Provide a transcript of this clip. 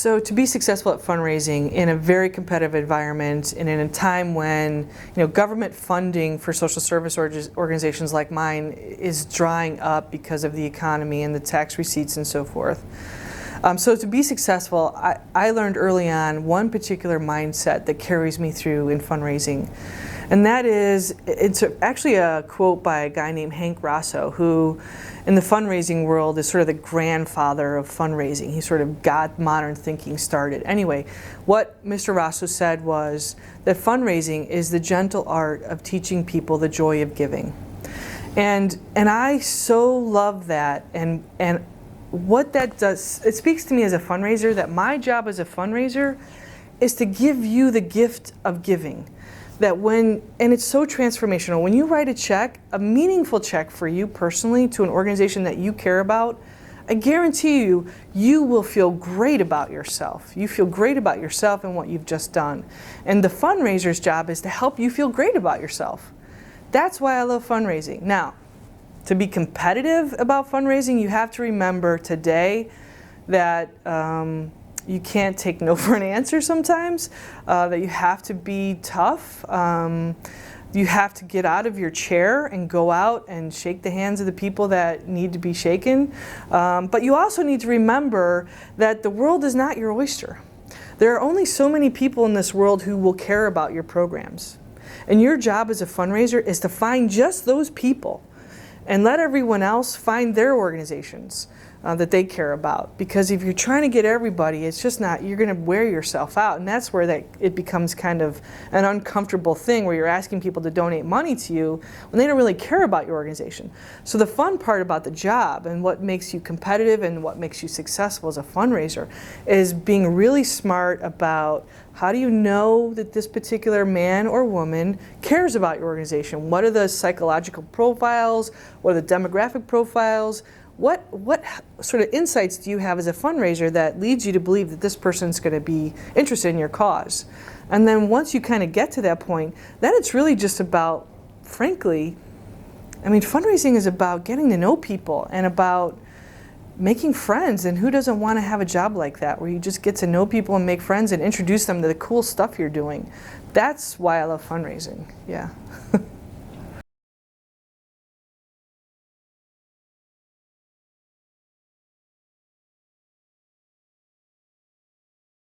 So to be successful at fundraising in a very competitive environment and in a time when government funding for social service organizations like mine is drying up because of the economy and the tax receipts and so forth. So to be successful, I learned early on one particular mindset that carries me through in fundraising. And that is, it's actually a quote by a guy named Hank Rosso, who in the fundraising world is sort of the grandfather of fundraising. He sort of got modern thinking started. Anyway, what Mr. Rosso said was that fundraising is the gentle art of teaching people the joy of giving. And I so love that, and what that does, it speaks to me as a fundraiser that my job as a fundraiser is to give you the gift of giving. And it's so transformational. When you write a check, a meaningful check for you personally to an organization that you care about, I guarantee you, you will feel great about yourself. You feel great about yourself and what you've just done. And the fundraiser's job is to help you feel great about yourself. That's why I love fundraising. Now, to be competitive about fundraising, you have to remember today that you can't take no for an answer sometimes, that you have to be tough. You have to get out of your chair and go out and shake the hands of the people that need to be shaken. But you also need to remember that the world is not your oyster. There are only so many people in this world who will care about your programs. And your job as a fundraiser is to find just those people and let everyone else find their organizations that they care about. Because if you're trying to get everybody, it's just not, you're going to wear yourself out. And that's where it becomes kind of an uncomfortable thing where you're asking people to donate money to you when they don't really care about your organization. So the fun part about the job and what makes you competitive and what makes you successful as a fundraiser is being really smart about how do you know that this particular man or woman cares about your organization? What are the psychological profiles? What are the demographic profiles? What sort of insights do you have as a fundraiser that leads you to believe that this person's going to be interested in your cause? And then once you kind of get to that point, then it's really just about, frankly, fundraising is about getting to know people and about making friends. And who doesn't want to have a job like that, where you just get to know people and make friends and introduce them to the cool stuff you're doing? That's why I love fundraising. Yeah.